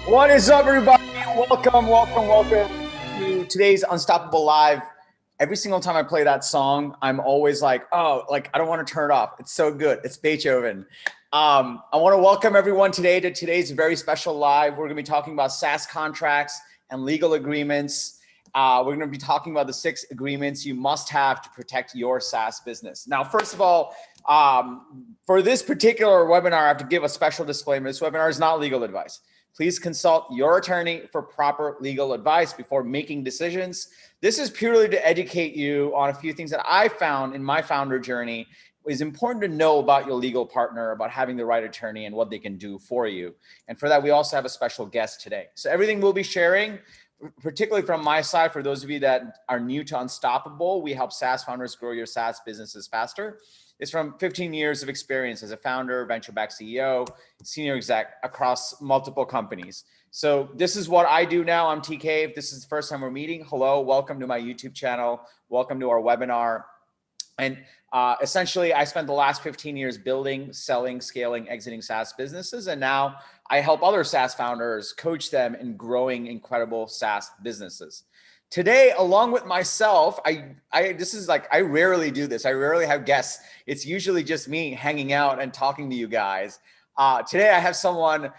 What is up, everybody? Welcome to today's Unstoppable Live. Every single time I play that song, I'm always like, oh, like I don't want to turn it off. It's so good. It's Beethoven. I want to welcome everyone today to today's very special live. We're going to be talking about SaaS contracts and legal agreements. We're going to be talking about the 6 agreements you must have to protect your SaaS business. Now, first of all, for this particular webinar, I have to give a special disclaimer. This webinar is not legal advice. Please consult your attorney for proper legal advice before making decisions. This is purely to educate you on a few things that I found in my founder journey. It's important to know about your legal partner, about having the right attorney and what they can do for you. And for that, we also have a special guest today. So everything we'll be sharing, particularly from my side, for those of you that are new to Unstoppable, we help SaaS founders grow your SaaS businesses faster. It's from 15 years of experience as a founder, venture-backed CEO, senior exec across multiple companies. So this is what I do now. I'm TK. If this is the first time we're meeting, hello, welcome to my YouTube channel. Welcome to our webinar. And essentially, I spent the last 15 years building, selling, scaling, exiting SaaS businesses. And now I help other SaaS founders, coach them in growing incredible SaaS businesses. Today, along with myself, I rarely do this. I rarely have guests. It's usually just me hanging out and talking to you guys. Today, I have someone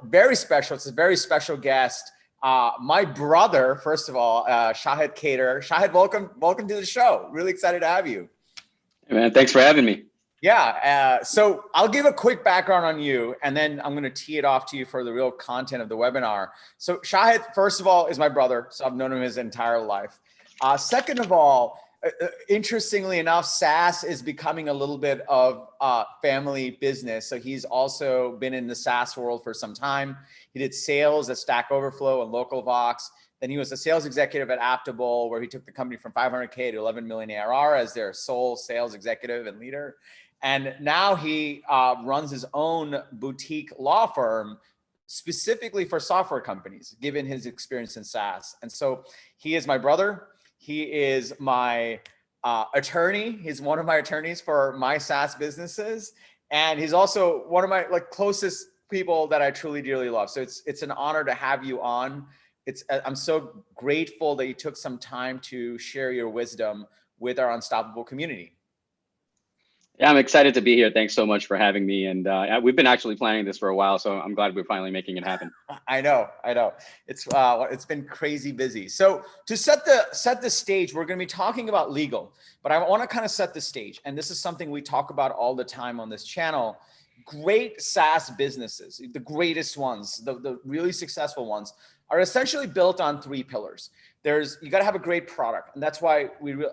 very special. It's a very special guest. My brother, first of all, Shahed Kader. Shahed, welcome to the show. Really excited to have you. Hey man, thanks for having me. Yeah, so I'll give a quick background on you, and then I'm going to tee it off to you for the real content of the webinar. So Shahed, first of all, is my brother, so I've known him his entire life. Second of all, interestingly enough, SaaS is becoming a little bit of family business. So he's also been in the SaaS world for some time. He did sales at Stack Overflow and LocalVox. Then he was a sales executive at Aptable, where he took the company from 500K to 11 million ARR as their sole sales executive and leader. And now he runs his own boutique law firm specifically for software companies, given his experience in SaaS. And so he is my brother. He is my attorney. He's one of my attorneys for my SaaS businesses. And he's also one of my closest people that I truly, dearly love. So it's an honor to have you on. I'm so grateful that you took some time to share your wisdom with our Unstoppable community. Yeah, I'm excited to be here. Thanks so much for having me. And we've been actually planning this for a while, so I'm glad we're finally making it happen. I know. It's been crazy busy. So to set the stage, we're going to be talking about legal, but I want to kind of set the stage. And this is something we talk about all the time on this channel. Great SaaS businesses, the greatest ones, the really successful ones, are essentially built on 3 pillars. You got to have a great product. And that's why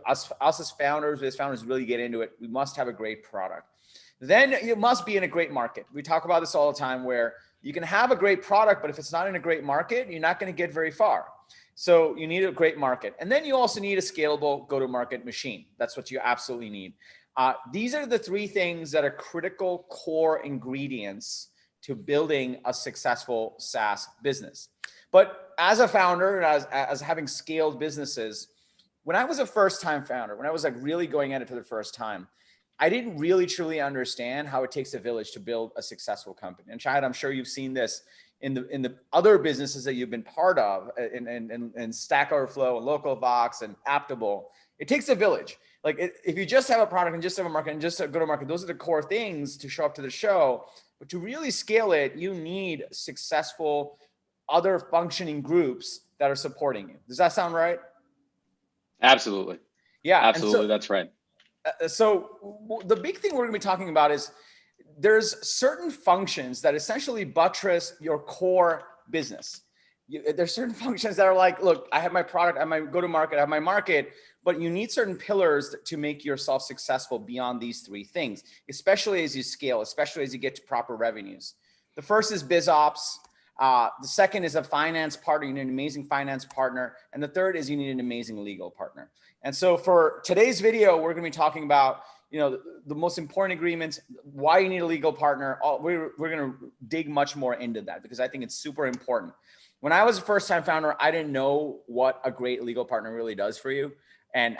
us as founders really get into it. We must have a great product. Then you must be in a great market. We talk about this all the time, where you can have a great product, but if it's not in a great market, you're not going to get very far. So you need a great market. And then you also need a scalable go-to-market machine. That's what you absolutely need. These are the 3 things that are critical core ingredients to building a successful SaaS business. But as a founder, and as having scaled businesses, when I was a first-time founder, when I was really going at it for the first time, I didn't really truly understand how it takes a village to build a successful company. And Shahed, I'm sure you've seen this in the other businesses that you've been part of, in Stack Overflow and LocalVox and Aptable. It takes a village. If you just have a product and just have a market and just a go-to-market, those are the core things to show up to the show. But to really scale it, you need successful other functioning groups that are supporting you. Does that sound right? Absolutely. Yeah, absolutely. That's right. So the big thing we're going to be talking about is there's certain functions that essentially buttress your core business. There's certain functions that are like, look, I have my product, I have my go-to-market, I have my market, but you need certain pillars to make yourself successful beyond these 3 things, especially as you scale, especially as you get to proper revenues. The first is biz ops. The second is a finance partner. You need an amazing finance partner. And the third is you need an amazing legal partner. And so for today's video, we're going to be talking about, the most important agreements, why you need a legal partner. We're going to dig much more into that because I think it's super important. When I was a first-time founder, I didn't know what a great legal partner really does for you and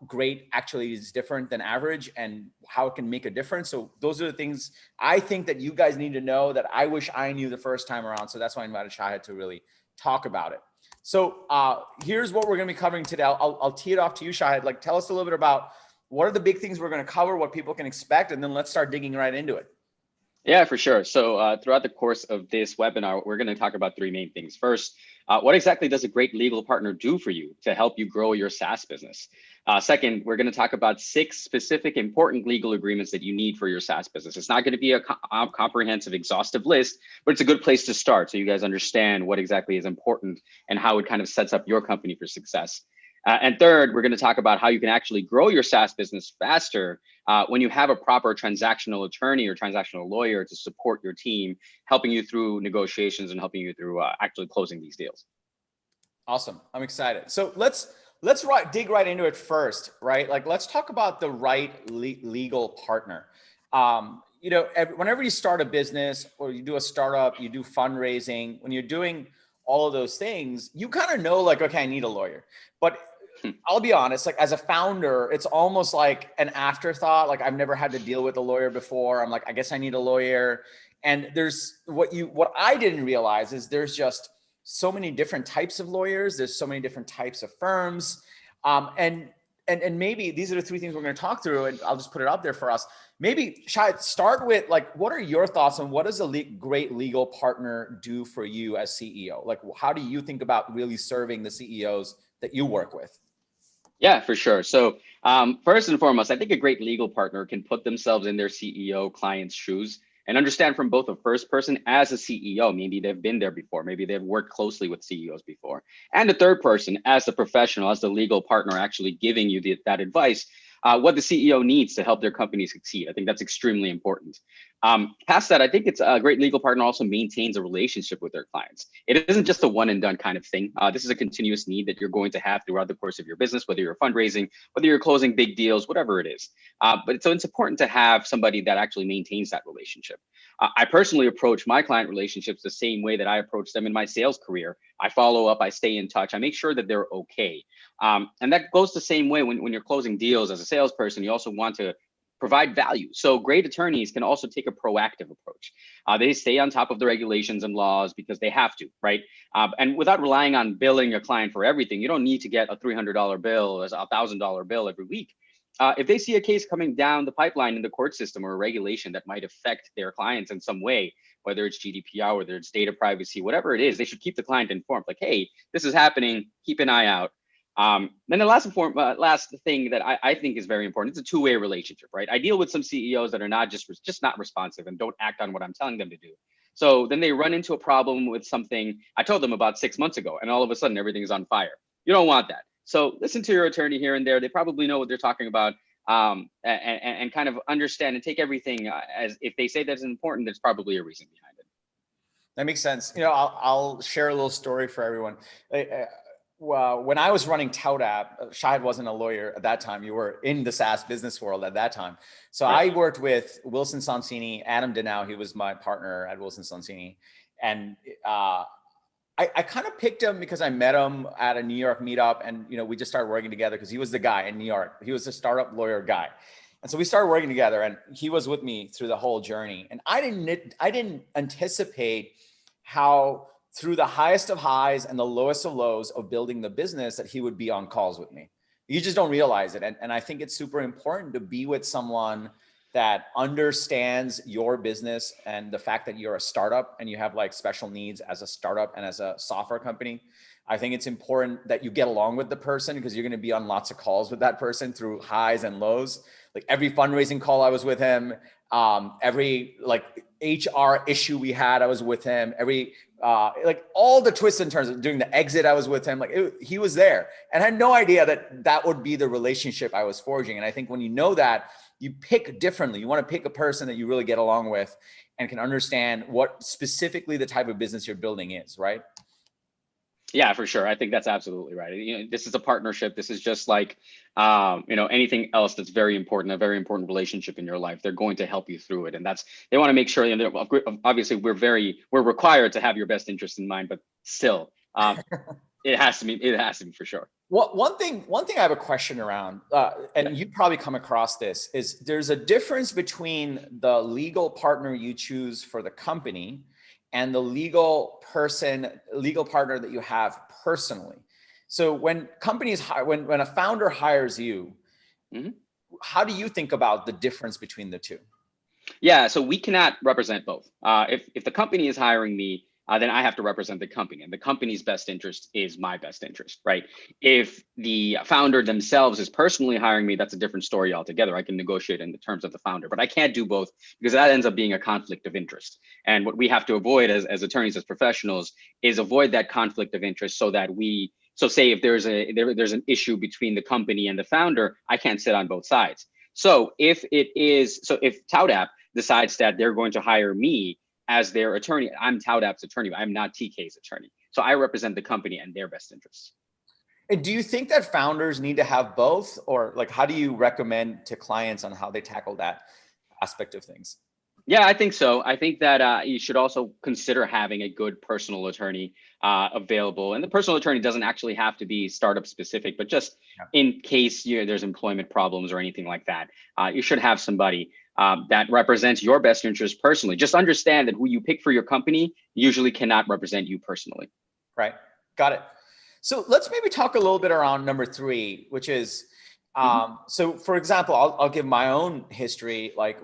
great actually is different than average and how it can make a difference. So those are the things I think that you guys need to know that I wish I knew the first time around. So that's why I invited Shahed to really talk about it. So here's what we're going to be covering today. I'll tee it off to you, Shahed. Like, tell us a little bit about what are the big things we're going to cover, what people can expect, and then let's start digging right into it. Yeah, for sure. So throughout the course of this webinar, we're going to talk about three main things. First, what exactly does a great legal partner do for you to help you grow your SaaS business? Second, we're going to talk about 6 specific important legal agreements that you need for your SaaS business. It's not going to be a comprehensive, exhaustive list, but it's a good place to start so you guys understand what exactly is important and how it kind of sets up your company for success. And third, we're going to talk about how you can actually grow your SaaS business faster when you have a proper transactional attorney or transactional lawyer to support your team, helping you through negotiations and helping you through actually closing these deals. Awesome. I'm excited. So let's dig right into it first, right? Like, let's talk about the right legal partner. You know, whenever you start a business or you do a startup, you do fundraising, when you're doing all of those things, you kind of know, like, okay, I need a lawyer. But I'll be honest, like, as a founder, it's almost like an afterthought. Like, I've never had to deal with a lawyer before. I'm like, I guess I need a lawyer. And there's what I didn't realize is there's just so many different types of lawyers. There's so many different types of firms. And maybe these are the 3 things we're going to talk through, and I'll just put it out there for us. Maybe Shahed, start with, like, what are your thoughts on what does a great legal partner do for you as CEO? Like, how do you think about really serving the CEOs that you work with? Yeah, for sure. So first and foremost, I think a great legal partner can put themselves in their CEO client's shoes and understand from both a first person as a CEO, maybe they've been there before, maybe they've worked closely with CEOs before, and a third person as the professional, as the legal partner actually giving you that advice, what the CEO needs to help their company succeed. I think that's extremely important. Past that, I think it's a great legal partner also maintains a relationship with their clients. It isn't just a one and done kind of thing. This is a continuous need that you're going to have throughout the course of your business, whether you're fundraising, whether you're closing big deals, whatever it is. So it's important to have somebody that actually maintains that relationship. I personally approach my client relationships the same way that I approach them in my sales career. I follow up, I stay in touch, I make sure that they're okay. And that goes the same way when you're closing deals as a salesperson. You also want to provide value. So great attorneys can also take a proactive approach. They stay on top of the regulations and laws because they have to, right? And without relying on billing a client for everything, you don't need to get a $300 bill or a $1,000 bill every week. If they see a case coming down the pipeline in the court system or a regulation that might affect their clients in some way, whether it's GDPR, whether it's data privacy, whatever it is, they should keep the client informed. Like, hey, this is happening, keep an eye out. Then the last thing that I think is very important, it's a two-way relationship, right? I deal with some CEOs that are not just not responsive and don't act on what I'm telling them to do. So then they run into a problem with something I told them about 6 months ago, and all of a sudden everything is on fire. You don't want that. So listen to your attorney here and there. They probably know what they're talking about, and kind of understand and take everything as if they say that's important, there's probably a reason behind it. That makes sense. You know, I'll share a little story for everyone. Well, when I was running ToutApp, Shahed wasn't a lawyer at that time. You were in the SaaS business world at that time. So right. I worked with Wilson Sonsini, Adam Denow. He was my partner at Wilson Sonsini. And I kind of picked him because I met him at a New York meetup, and we just started working together because he was the guy in New York. He was a startup lawyer guy. And so we started working together, and he was with me through the whole journey. And I didn't anticipate how through the highest of highs and the lowest of lows of building the business that he would be on calls with me. You just don't realize it. And I think it's super important to be with someone that understands your business and the fact that you're a startup and you have like special needs as a startup and as a software company. I think it's important that you get along with the person because you're going to be on lots of calls with that person through highs and lows. Like every fundraising call I was with him, every like HR issue we had, I was with him. Every like all the twists and turns of doing the exit, I was with him. Like he was there, and I had no idea that would be the relationship I was forging. And I think when you know that, you pick differently. You want to pick a person that you really get along with and can understand what specifically the type of business you're building is, right? Yeah, for sure. I think that's absolutely right. This is a partnership. This is just like, anything else that's very important, a very important relationship in your life. They're going to help you through it. And they want to make sure, obviously we're required to have your best interest in mind, but still, It has to be. It has to be for sure. One thing I have a question around, and you probably come across this, is there's a difference between the legal partner you choose for the company and the legal partner that you have personally. So when companies hire, when a founder hires you, how do you think about the difference between the two? Yeah, so we cannot represent both. If the company is hiring me, then I have to represent the company, and the company's best interest is my best interest, right? If the founder themselves is personally hiring me, that's a different story altogether. I can negotiate in the terms of the founder, but I can't do both because that ends up being a conflict of interest. And what we have to avoid as attorneys, as professionals, is avoid that conflict of interest so that so say if there's an issue between the company and the founder, I can't sit on both sides. So if TowdApp decides that they're going to hire me as their attorney, I'm TowdApp's attorney, I'm not TK's attorney. So I represent the company and their best interests. And do you think that founders need to have both, or like, how do you recommend to clients on how they tackle that aspect of things? Yeah, I think so. I think that you should also consider having a good personal attorney available. And the personal attorney doesn't actually have to be startup specific, but just in case there's employment problems or anything like that, you should have somebody that represents your best interest personally. Just understand that who you pick for your company usually cannot represent you personally. Right. Got it. So let's maybe talk a little bit around number 3, which is, so for example, I'll give my own history. Like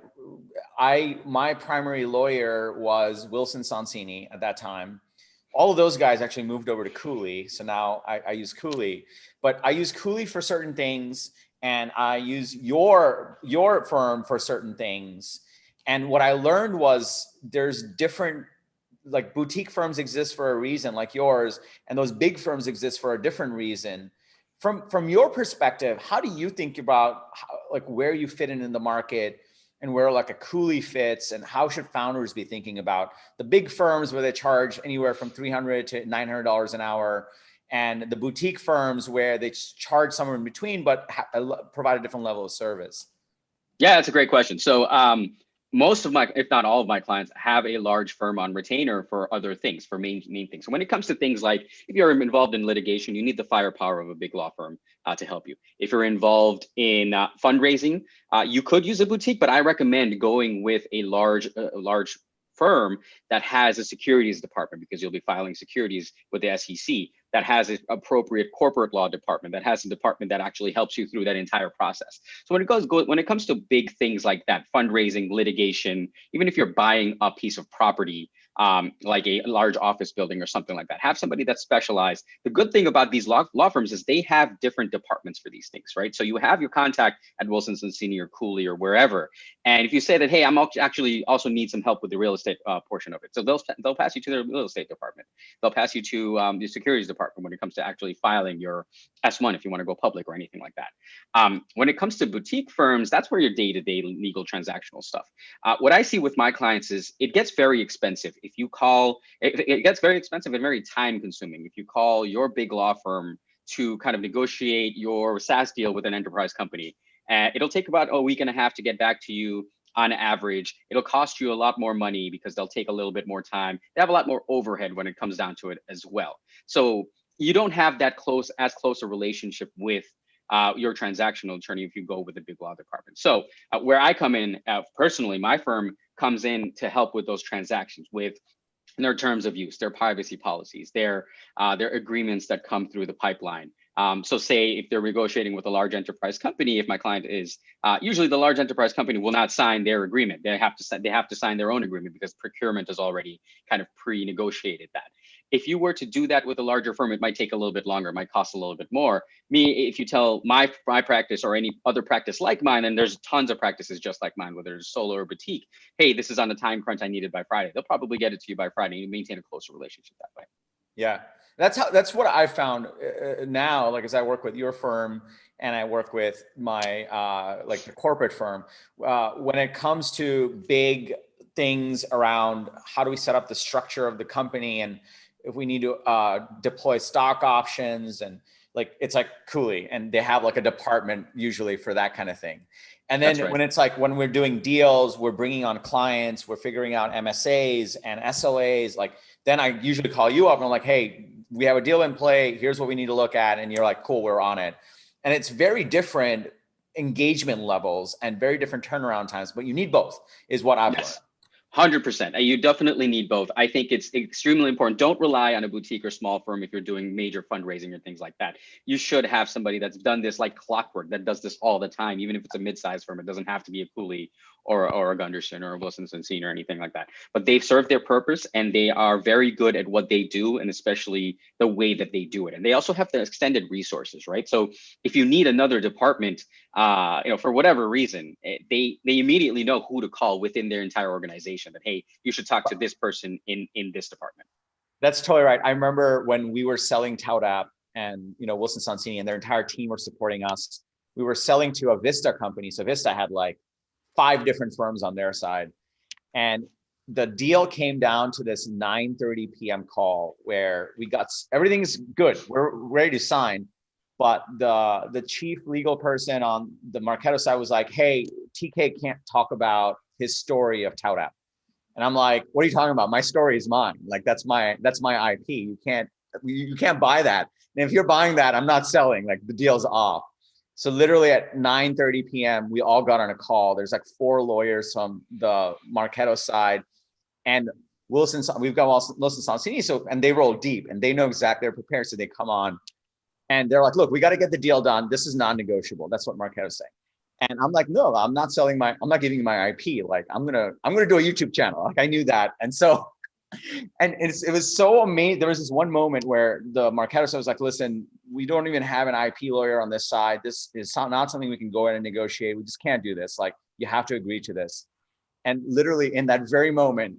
my primary lawyer was Wilson Sonsini at that time. All of those guys actually moved over to Cooley. So now I use Cooley, but I use Cooley for certain things, and I use your firm for certain things. And what I learned was there's different, like, boutique firms exist for a reason, like yours, and those big firms exist for a different reason. From your perspective, how do you think about like where you fit in the market, and where like a Cooley fits, and how should founders be thinking about the big firms where they charge anywhere from $300 to $900 an hour, and the boutique firms where they charge somewhere in between, but provide a different level of service? Yeah, that's a great question. So most of my, if not all of my clients, have a large firm on retainer for other things, for main things. So when it comes to things like, if you're involved in litigation, you need the firepower of a big law firm to help you. If you're involved in fundraising, you could use a boutique, but I recommend going with a large firm that has a securities department, because you'll be filing securities with the SEC, that has an appropriate corporate law department, that has a department that actually helps you through that entire process. So when it comes to big things like that, fundraising, litigation, even if you're buying a piece of property, like a large office building or something like that, have somebody that's specialized. The good thing about these law firms is they have different departments for these things, right? So you have your contact at Wilson Sonsini or Cooley or wherever. And if you say that, hey, I'm actually also need some help with the real estate portion of it, so they'll pass you to their real estate department. They'll pass you to the securities department when it comes to actually filing your S1 if you want to go public or anything like that. When it comes to boutique firms, that's where your day-to-day legal transactional stuff. What I see with my clients is it gets very expensive. If you call, it gets very expensive and very time consuming. If you call your big law firm to kind of negotiate your SaaS deal with an enterprise company, it'll take about a week and a half to get back to you on average. It'll cost you a lot more money because they'll take a little bit more time. They have a lot more overhead when it comes down to it as well. So you don't have that close a relationship with your transactional attorney if you go with a big law department. So where I come in personally, my firm comes in to help with those transactions, with their terms of use, their privacy policies, their agreements that come through the pipeline. So say if they're negotiating with a large enterprise company, if my client is, usually the large enterprise company will not sign their agreement. They have to sign their own agreement because procurement has already kind of pre-negotiated that. If you were to do that with a larger firm, it might take a little bit longer, it might cost a little bit more. If you tell my practice or any other practice like mine, and there's tons of practices just like mine, whether it's solo or boutique, hey, this is on the time crunch, I need it by Friday. They'll probably get it to you by Friday. You maintain a closer relationship that way. Yeah, that's what I found now. Like, as I work with your firm and I work with my like the corporate firm, when it comes to big things around how do we set up the structure of the company, and if we need to deploy stock options, and like, it's like Cooley, and they have like a department usually for that kind of thing. And then when it's like, when we're doing deals, we're bringing on clients, we're figuring out MSAs and SLAs, like, then I usually call you up and I'm like, hey, we have a deal in play. Here's what we need to look at. And you're like, cool, we're on it. And it's very different engagement levels and very different turnaround times, but you need both is what I've learned. 100%. You definitely need both. I think it's extremely important. Don't rely on a boutique or small firm if you're doing major fundraising or things like that. You should have somebody that's done this like clockwork, that does this all the time, even if it's a mid-sized firm. It doesn't have to be a Cooley or a Gunderson or a Wilson Sonsini or anything like that. But they've served their purpose and they are very good at what they do, and especially the way that they do it. And they also have the extended resources, right? So if you need another department, for whatever reason, they immediately know who to call within their entire organization. That, hey, you should talk to this person in this department. That's totally right. I remember when we were selling ToutApp and Wilson Sonsini and their entire team were supporting us. We were selling to a Vista company. So Vista had like 5 different firms on their side. And the deal came down to this 9:30 p.m. call where we got everything's good. We're ready to sign. But the chief legal person on the Marketo side was like, hey, TK can't talk about his story of ToutApp. And I'm like, what are you talking about? My story is mine. Like, that's my IP. You can't buy that. And if you're buying that, I'm not selling. Like, the deal's off. So literally at 9:30 p.m., we all got on a call. There's like 4 lawyers from the Marketo side, and we've got Wilson Sonsini. So, and they roll deep, and they know exactly, they're prepared. So they come on, and they're like, look, we got to get the deal done. This is non-negotiable. That's what Marketo's saying. And I'm like, no, I'm not giving you my IP. Like, I'm gonna do a YouTube channel. Like, I knew that. And so, and it was so amazing. There was this one moment where the Marketo side was like, listen, we don't even have an IP lawyer on this side. This is not something we can go in and negotiate. We just can't do this. Like, you have to agree to this. And literally in that very moment,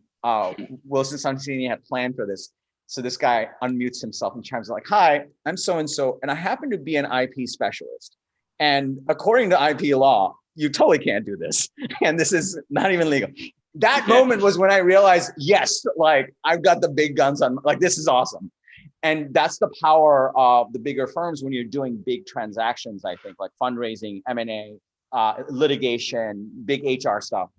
Wilson Sonsini had planned for this. So this guy unmutes himself and chimes in like, hi, I'm so-and-so, and I happen to be an IP specialist. And according to IP law, you totally can't do this. And this is not even legal. That moment was when I realized, yes, like, I've got the big guns on, like, this is awesome. And that's the power of the bigger firms when you're doing big transactions, I think, like fundraising, M&A, litigation, big HR stuff.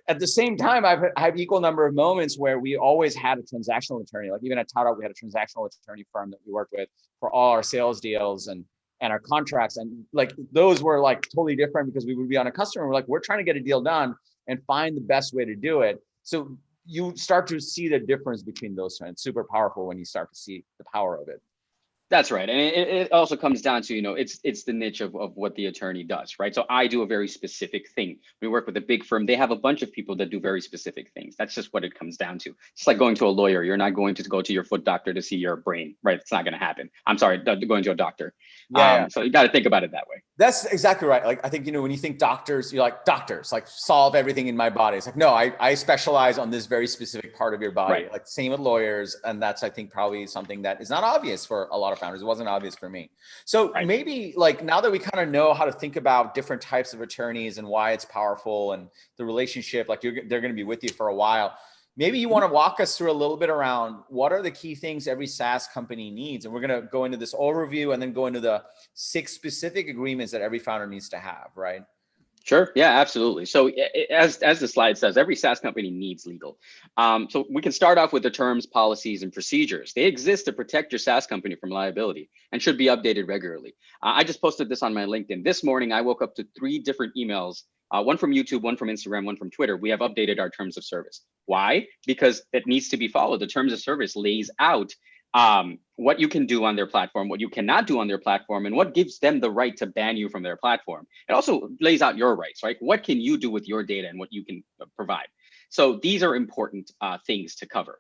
At the same time, I have equal number of moments where we always had a transactional attorney. Like, even at ToutApp, we had a transactional attorney firm that we worked with for all our sales deals and our contracts. And like, those were like totally different because we would be on a customer. We're like, we're trying to get a deal done and find the best way to do it. So you start to see the difference between those two. It's super powerful when you start to see the power of it. That's right. And it also comes down to, it's the niche of what the attorney does, right? So I do a very specific thing. We work with a big firm. They have a bunch of people that do very specific things. That's just what it comes down to. It's like going to a lawyer. You're not going to go to your foot doctor to see your brain, right? It's not going to happen. I'm sorry, going to a doctor. Yeah. So you got to think about it that way. That's exactly right. Like, I think, when you think doctors, you're like, doctors, like, solve everything in my body. It's like, no, I specialize on this very specific part of your body. Right. Like, same with lawyers. And that's, I think, probably something that is not obvious for a lot of founders. It wasn't obvious for me. So maybe, like, now that we kind of know how to think about different types of attorneys and why it's powerful and the relationship, like, they're going to be with you for a while. Maybe you want to walk us through a little bit around what are the key things every SaaS company needs. And we're going to go into this overview and then go into the 6 specific agreements that every founder needs to have, right? Sure. Yeah, absolutely. So as the slide says, every SaaS company needs legal. So we can start off with the terms, policies, and procedures. They exist to protect your SaaS company from liability and should be updated regularly. I just posted this on my LinkedIn. This morning, I woke up to 3 different emails, one from YouTube, one from Instagram, one from Twitter. We have updated our terms of service. Why? Because it needs to be followed. The terms of service lays out what you can do on their platform, what you cannot do on their platform, and what gives them the right to ban you from their platform. It also lays out your rights, right? What can you do with your data and what you can provide? So these are important things to cover.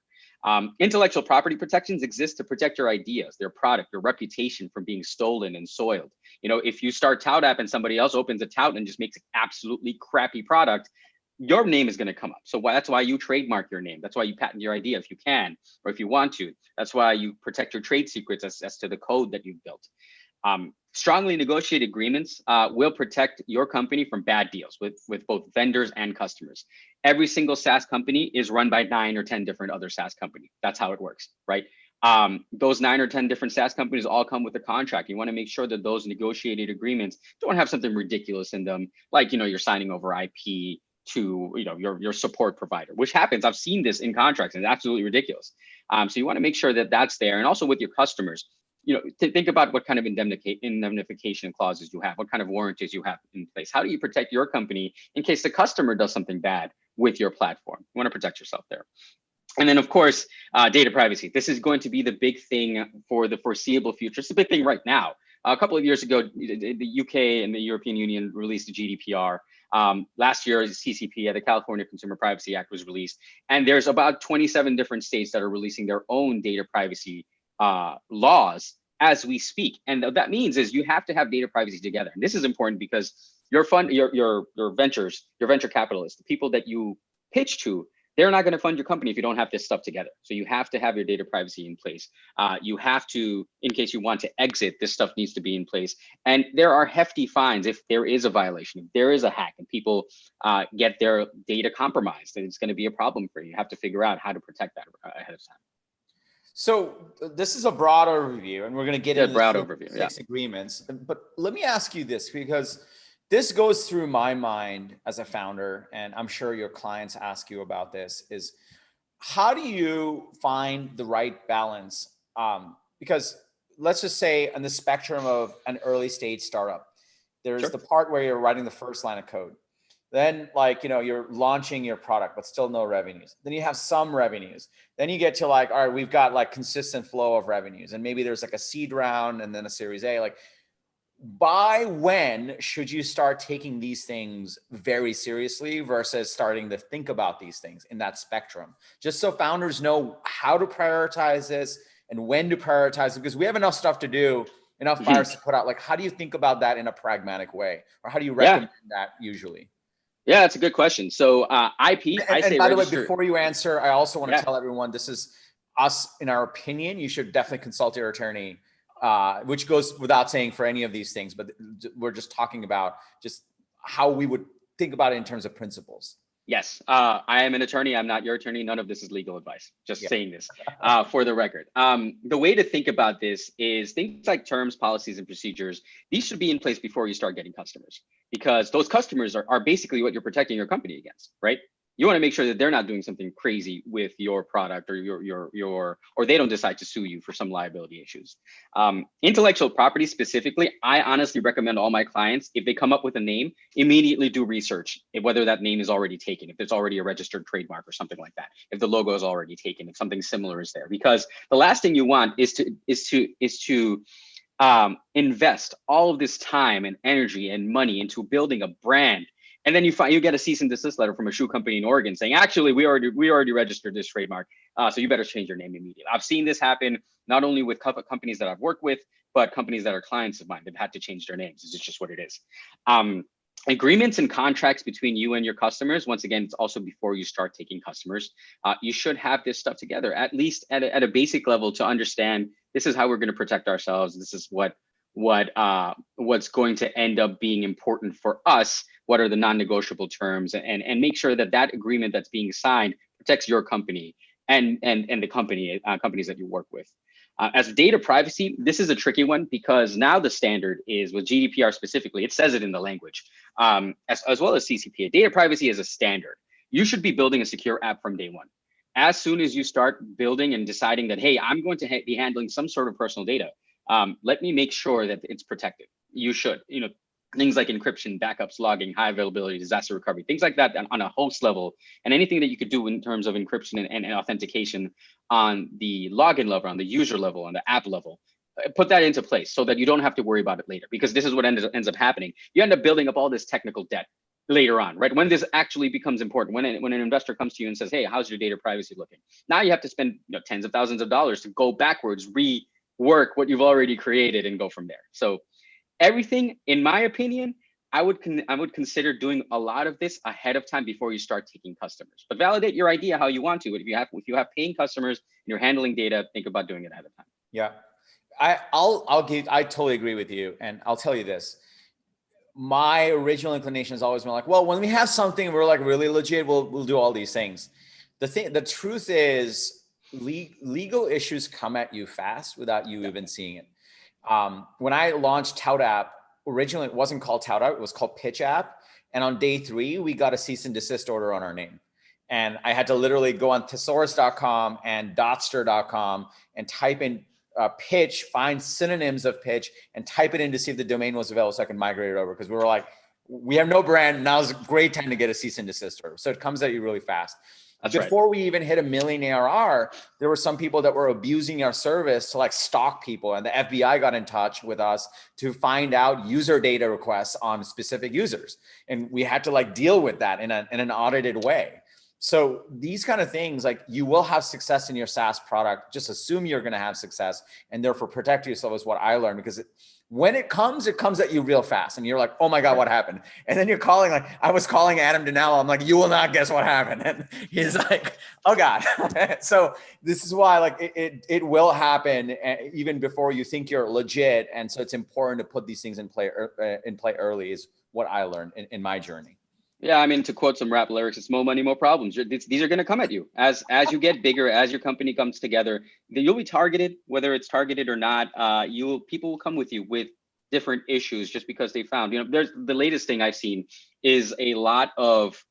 Intellectual property protections exist to protect your ideas, their product, your reputation from being stolen and soiled. If you start ToutApp and somebody else opens a tout and just makes an absolutely crappy product, your name is going to come up. So that's why you trademark your name. That's why you patent your idea if you can, or if you want to. That's why you protect your trade secrets as to the code that you've built. Strongly negotiated agreements will protect your company from bad deals with both vendors and customers. Every single SaaS company is run by 9 or 10 different other SaaS companies. That's how it works, right? Those 9 or 10 different SaaS companies all come with a contract. You want to make sure that those negotiated agreements don't have something ridiculous in them, like, you're signing over IP, to your support provider, which happens. I've seen this in contracts and it's absolutely ridiculous. So you want to make sure that that's there, and also with your customers, think about what kind of indemnification clauses you have, what kind of warranties you have in place. How do you protect your company in case the customer does something bad with your platform? You want to protect yourself there. And then, of course, data privacy. This is going to be the big thing for the foreseeable future. It's a big thing right now. A couple of years ago, the UK and the European Union released the GDPR. Last year, the CCP, the California Consumer Privacy Act, was released. And there's about 27 different states that are releasing their own data privacy laws as we speak. And what that means is you have to have data privacy together. And this is important because your fund, your venture capitalists, the people that you pitch to, they're not going to fund your company if you don't have this stuff together. So you have to have your data privacy in place. You have to, in case you want to exit, this stuff needs to be in place. And there are hefty fines if there is a violation, if there is a hack and people get their data compromised, then it's going to be a problem for you. You have to figure out how to protect that ahead of time. So this is a broad overview, and we're going to get into broad overview, six agreements. But let me ask you this, because this goes through my mind as a founder, and I'm sure your clients ask you about this, is how do you find the right balance? Because let's just say on the spectrum of an early stage startup, there's the part where you're writing the first line of code. Then you're launching your product, but still no revenues. Then you have some revenues. Then you get to all right, we've got consistent flow of revenues. And maybe there's a seed round and then a series A. By when should you start taking these things very seriously versus starting to think about these things in that spectrum? Just so founders know how to prioritize this and when to prioritize it, because we have enough stuff to do, enough fires to put out. How do you think about that in a pragmatic way? Or how do you recommend that usually? Yeah, that's a good question. So IP, and by the way, before you answer, I also want to tell everyone, this is us in our opinion. You should definitely consult your attorney. Which goes without saying for any of these things, but we're just talking about just how we would think about it in terms of principles. Yes, I am an attorney. I'm not your attorney. None of this is legal advice. Just saying this for the record. The way to think about this is things like terms, policies, and procedures. These should be in place before you start getting customers, because those customers are basically what you're protecting your company against, right? You want to make sure that they're not doing something crazy with your product or or they don't decide to sue you for some liability issues. Intellectual property specifically, I honestly recommend all my clients, if they come up with a name, immediately do research whether that name is already taken, if there's already a registered trademark or something like that, if the logo is already taken, if something similar is there, because the last thing you want is to invest all of this time and energy and money into building a brand. And then you get a cease and desist letter from a shoe company in Oregon saying, actually, we already registered this trademark, so you better change your name immediately. I've seen this happen not only with companies that I've worked with, but companies that are clients of mine. They've had to change their names. It's just what it is. Agreements and contracts between you and your customers. Once again, it's also before you start taking customers. You should have this stuff together, at least at a basic level, to understand this is how we're going to protect ourselves. This is what's going to end up being important for us. What are the non-negotiable terms, and make sure that agreement that's being signed protects your company and the companies that you work with. As data privacy, this is a tricky one, because now the standard is, with GDPR specifically, it says it in the language, as well as CCPA. Data privacy is a standard. You should be building a secure app from day one. As soon as you start building and deciding that, hey, I'm going to be handling some sort of personal data, let me make sure that it's protected. You should, things like encryption, backups, logging, high availability, disaster recovery, things like that on a host level, and anything that you could do in terms of encryption and authentication on the login level, on the user level, on the app level. Put that into place so that you don't have to worry about it later, because this is what ends up happening. You end up building up all this technical debt later on, right? When this actually becomes important, when an investor comes to you and says, hey, how's your data privacy looking? Now you have to spend tens of thousands of dollars to go backwards, rework what you've already created, and go from there. So everything, in my opinion, I would consider doing a lot of this ahead of time before you start taking customers. But validate your idea how you want to. If you have paying customers and you're handling data, think about doing it ahead of time. Yeah, I totally agree with you, and I'll tell you this. My original inclination has always been well, when we have something we're really legit, we'll do all these things. The truth is, legal issues come at you fast without you even seeing it. When I launched Tout App, originally it wasn't called Tout App, it was called Pitch App. And on day 3, we got a cease and desist order on our name. And I had to literally go on thesaurus.com and dotster.com and type in pitch, find synonyms of pitch, and type it in to see if the domain was available so I can migrate it over. Because we were like, we have no brand. Now's a great time to get a cease and desist order. So it comes at you really fast. Before we even hit $1 million ARR, there were some people that were abusing our service to like stalk people. And the FBI got in touch with us to find out user data requests on specific users. And we had to like deal with that in an audited way. So these kind of things, like you will have success in your SaaS product. Just assume you're going to have success and therefore protect yourself is what I learned, because when it comes at you real fast and you're like, oh my God, what happened? And then you're calling, like I was calling Adam Dinello. I'm like, you will not guess what happened. And he's like, oh God. So this is why like it will happen even before you think you're legit. And so it's important to put these things in play early is what I learned in my journey. Yeah, I mean, to quote some rap lyrics, it's more money, more problems. These are going to come at you as you get bigger, as your company comes together. You'll be targeted, whether it's targeted or not. People will come with you with different issues just because they found. There's the latest thing I've seen is a lot of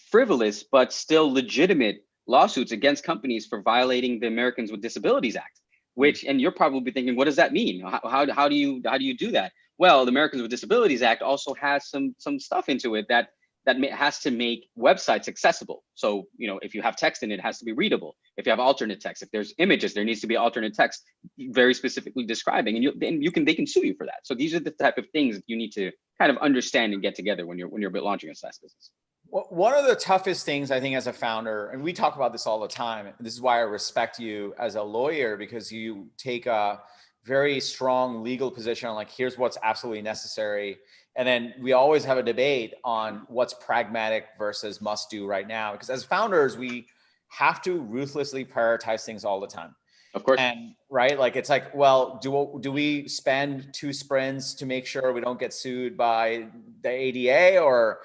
frivolous but still legitimate lawsuits against companies for violating the Americans with Disabilities Act. Which, and you're probably thinking, what does that mean? How do you do that? Well, the Americans with Disabilities Act also has some stuff into it that has to make websites accessible. So, if you have text in it, it has to be readable. If you have alternate text, if there's images, there needs to be alternate text very specifically describing, and they can sue you for that. So these are the type of things that you need to kind of understand and get together when you're launching a SaaS business. One of the toughest things I think as a founder, and we talk about this all the time, and this is why I respect you as a lawyer, because you take a very strong legal position on like, here's what's absolutely necessary. And then we always have a debate on what's pragmatic versus must do right now. Because as founders, we have to ruthlessly prioritize things all the time. Of course. And right, like it's like, well, do we spend 2 sprints to make sure we don't get sued by the ADA, or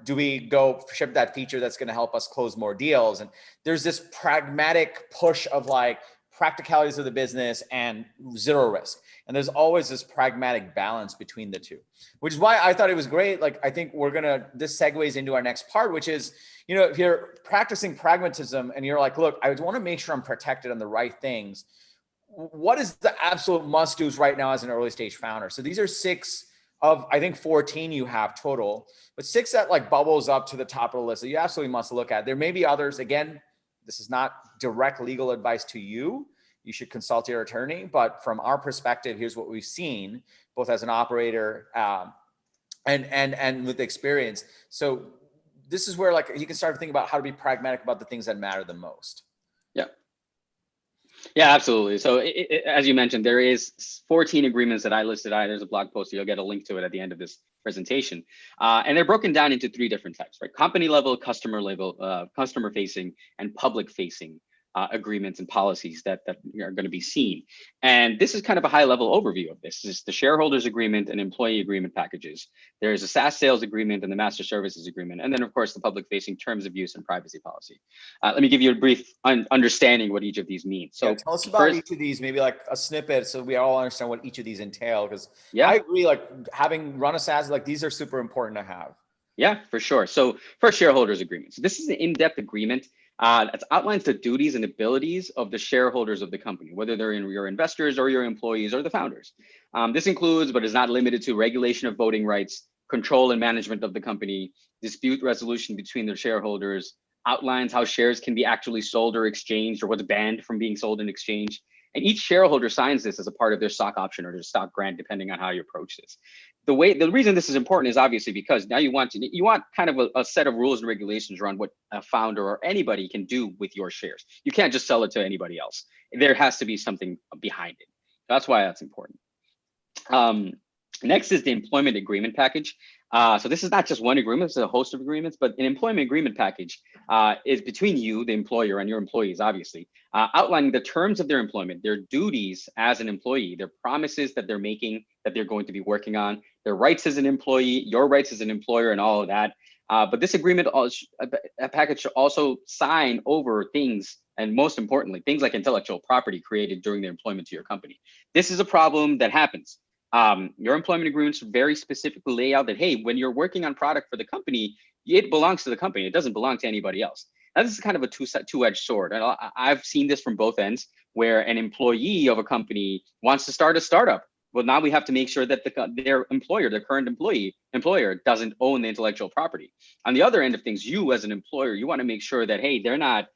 do we go ship that feature that's going to help us close more deals? And there's this pragmatic push of like practicalities of the business and zero risk. And there's always this pragmatic balance between the two, which is why I thought it was great. Like, I think this segues into our next part, which is, if you're practicing pragmatism and you're like, look, I want to make sure I'm protected on the right things. What is the absolute must do's right now as an early stage founder? So these are 6 of, I think 14 you have total, but 6 that like bubbles up to the top of the list that you absolutely must look at. There may be others. Again, this is not direct legal advice to you. You should consult your attorney. But from our perspective, here's what we've seen, both as an operator and with experience. So this is where like you can start to think about how to be pragmatic about the things that matter the most. Yeah, absolutely. So as you mentioned, there is 14 agreements that I listed. There's a blog post, so you'll get a link to it at the end of this presentation. And they're broken down into 3 different types, right? Company level, customer level, customer facing, and public facing agreements and policies that are going to be seen. And this is kind of a high level overview of this. This is the shareholders agreement and employee agreement packages. There's a SaaS sales agreement and the master services agreement. And then of course, the public facing terms of use and privacy policy. Let me give you a brief understanding what each of these means. So tell us about each of these, maybe like a snippet, so we all understand what each of these entail. Because I agree, like having run a SaaS, like these are super important to have. Yeah, for sure. So first, shareholders agreement. So this is an in-depth agreement that outlines the duties and abilities of the shareholders of the company, whether they're your investors or your employees or the founders. This includes, but is not limited to, regulation of voting rights, control and management of the company, dispute resolution between the shareholders, outlines how shares can be actually sold or exchanged, or what's banned from being sold in exchange. And each shareholder signs this as a part of their stock option or their stock grant, depending on how you approach this. The reason this is important is obviously because now you want kind of a set of rules and regulations around what a founder or anybody can do with your shares. You can't just sell it to anybody else. There has to be something behind it. That's why that's important. Next is the employment agreement package. So this is not just one agreement, it's a host of agreements, but an employment agreement package is between you, the employer, and your employees, obviously, outlining the terms of their employment, their duties as an employee, their promises that they're making, that they're going to be working on, their rights as an employee, your rights as an employer, and all of that. But this agreement package should also sign over things, and most importantly, things like intellectual property created during their employment to your company. This is a problem that happens. Your employment agreements very specifically lay out that, hey, when you're working on product for the company, it belongs to the company. It doesn't belong to anybody else. Now, this is kind of a two-edged sword. And I've seen this from both ends, where an employee of a company wants to start a startup. Well, now we have to make sure that their employer, their current employer, doesn't own the intellectual property. On the other end of things, you as an employer, you want to make sure that, hey, they're not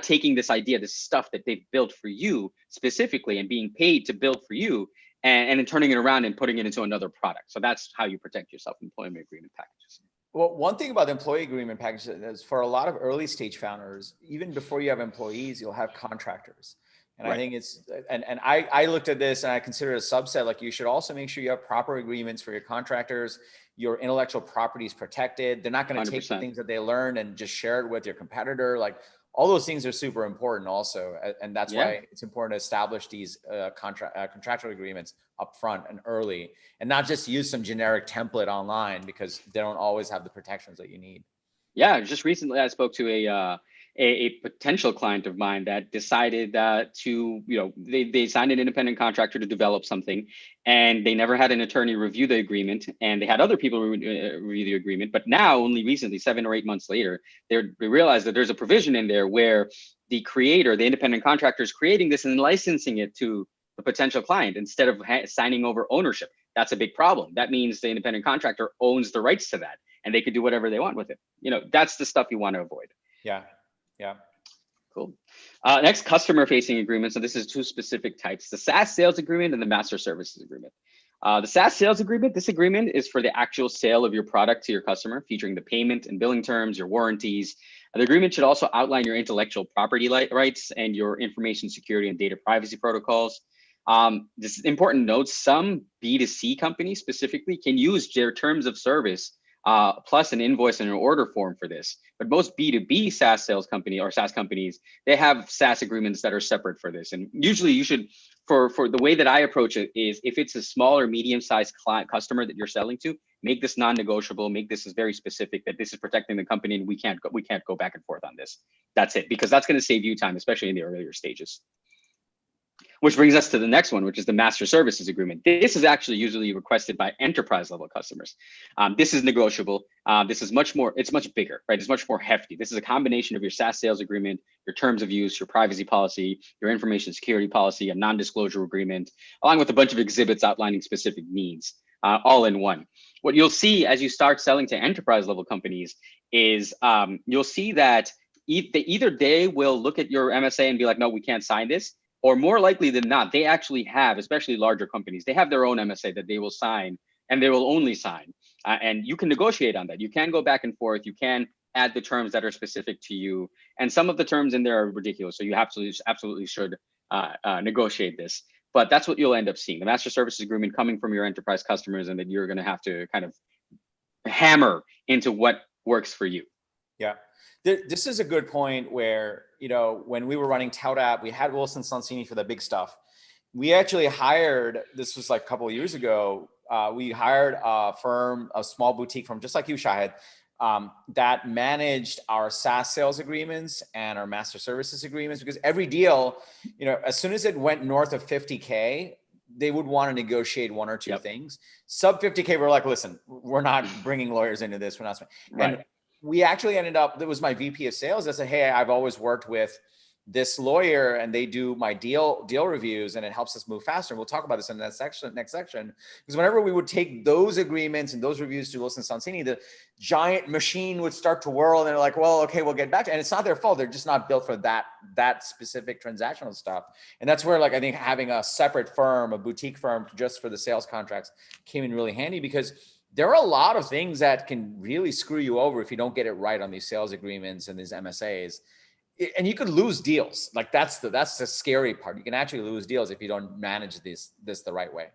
taking this idea, this stuff that they've built for you specifically and being paid to build for you, and then turning it around and putting it into another product. So that's how you protect yourself in employment agreement packages. Well, one thing about the employee agreement package is for a lot of early stage founders, even before you have employees, you'll have contractors. And right. I think it's, and I looked at this and I consider it a subset, like you should also make sure you have proper agreements for your contractors, your intellectual property is protected. They're not going to take the things that they learned and just share it with your competitor. Like all those things are super important also. And that's why it's important to establish these contractual agreements upfront and early, and not just use some generic template online because they don't always have the protections that you need. Yeah, just recently I spoke to a potential client of mine that decided to, they signed an independent contractor to develop something, and they never had an attorney review the agreement, and they had other people review the agreement. But now, only recently, 7 or 8 months later, they realized that there's a provision in there where the creator, the independent contractor, is creating this and licensing it to the potential client instead of signing over ownership. That's a big problem. That means the independent contractor owns the rights to that, and they could do whatever they want with it. That's the stuff you want to avoid. Yeah. Yeah. Cool. Next, customer facing agreement. So this is 2 specific types: the SaaS sales agreement and the master services agreement. The SaaS sales agreement, this agreement is for the actual sale of your product to your customer, featuring the payment and billing terms, your warranties. The agreement should also outline your intellectual property rights and your information security and data privacy protocols. This is important note: some B2C companies specifically can use their terms of service plus an invoice and an order form for this. But most B2B SaaS sales company or SaaS companies, they have SaaS agreements that are separate for this. And usually you should, for the way that I approach it is, if it's a small or medium-sized client customer that you're selling to, make this non-negotiable, make this as very specific that this is protecting the company and we can't go back and forth on this. That's it, because that's going to save you time, especially in the earlier stages. Which brings us to the next one, which is the master services agreement. This is actually usually requested by enterprise level customers. This is negotiable. This is much more, it's much bigger, right? It's much more hefty. This is a combination of your SaaS sales agreement, your terms of use, your privacy policy, your information security policy, a non-disclosure agreement, along with a bunch of exhibits outlining specific needs, all in one. What you'll see as you start selling to enterprise level companies is you'll see that either they will look at your MSA and be like, no, we can't sign this. Or more likely than not, they actually have, especially larger companies, they have their own MSA that they will sign, and they will only sign. And you can negotiate on that. You can go back and forth. You can add the terms that are specific to you. And some of the terms in there are ridiculous. So you absolutely should negotiate this. But that's what you'll end up seeing: the master services agreement coming from your enterprise customers, and that you're going to have to kind of hammer into what works for you. Yeah. This is a good point where, when we were running ToutApp, we had Wilson Sonsini for the big stuff. We actually hired, this was like a couple of years ago, we hired a firm, a small boutique firm, just like you, Shahed, that managed our SaaS sales agreements and our master services agreements, because every deal, as soon as it went north of 50K, they would want to negotiate 1 or 2 things. Sub 50K, we're like, listen, we're not bringing lawyers into this. We're not. Right. And we actually ended up, that was my VP of sales. I said, hey, I've always worked with this lawyer and they do my deal reviews and it helps us move faster. And we'll talk about this in that next section. Because whenever we would take those agreements and those reviews to Wilson Sonsini, the giant machine would start to whirl and they're like, well, okay, we'll get back to it. And it's not their fault. They're just not built for that specific transactional stuff. And that's where, like, I think having a separate firm, a boutique firm just for the sales contracts came in really handy, because there are a lot of things that can really screw you over if you don't get it right on these sales agreements and these MSAs. And you could lose deals. Like that's the scary part. You can actually lose deals if you don't manage this the right way.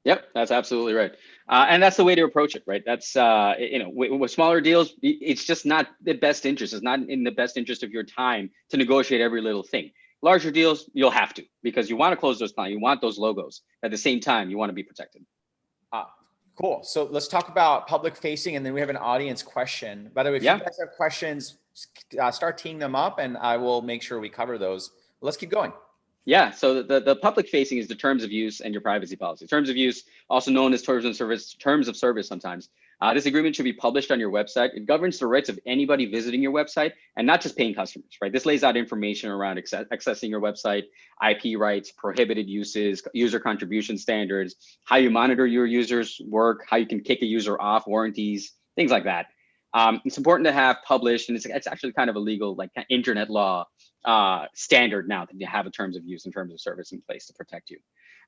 Yep, that's absolutely right. And that's the way to approach it, right? That's, with smaller deals, it's just not the best interest. It's not in the best interest of your time to negotiate every little thing. Larger deals, you'll have to, because you want to close those clients. You want those logos. At the same time, you want to be protected. Cool. So let's talk about public facing, and then we have an audience question. By the way, if you guys have questions, start teeing them up and I will make sure we cover those. Let's keep going. Yeah, so the public facing is the terms of use and your privacy policy. Terms of use, also known as terms of service sometimes. This agreement should be published on your website. It governs the rights of anybody visiting your website and not just paying customers, right? This lays out information around accessing your website, IP rights, prohibited uses, user contribution standards, how you monitor your users' work, how you can kick a user off, warranties, things like that. It's important to have published, and it's actually kind of a legal, like internet law standard now that you have a terms of use and terms of service in place to protect you.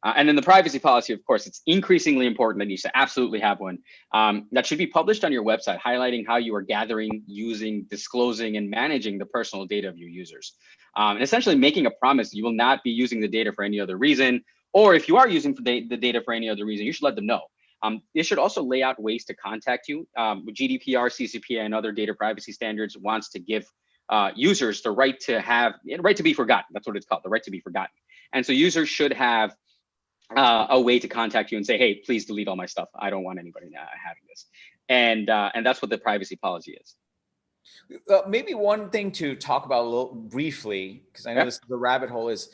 And then the privacy policy, of course, it's increasingly important that you should absolutely have one that should be published on your website, highlighting how you are gathering, using, disclosing, and managing the personal data of your users. And essentially making a promise you will not be using the data for any other reason, or if you are using the data for any other reason, you should let them know. It should also lay out ways to contact you. GDPR, CCPA, and other data privacy standards wants to give users the right to be forgotten. That's what it's called, the right to be forgotten. And so users should have a way to contact you and say, hey, please delete all my stuff. I don't want anybody having this. And that's what the privacy policy is. Maybe one thing to talk about a little briefly, because I know this is the rabbit hole, is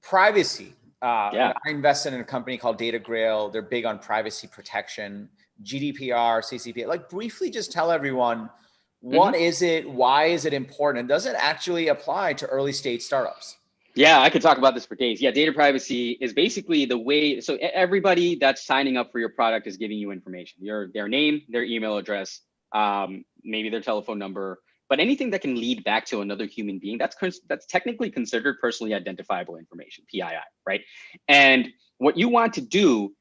privacy. I invested in a company called Data Grail. They're big on privacy protection, GDPR, CCPA. Like briefly just tell everyone, what is it? Why is it important? And does it actually apply to early stage startups? Yeah, I could talk about this for days. Yeah, data privacy is basically the way, so everybody that's signing up for your product is giving you information, their name, their email address, maybe their telephone number, but anything that can lead back to another human being, that's technically considered personally identifiable information, PII, right? And what you want to do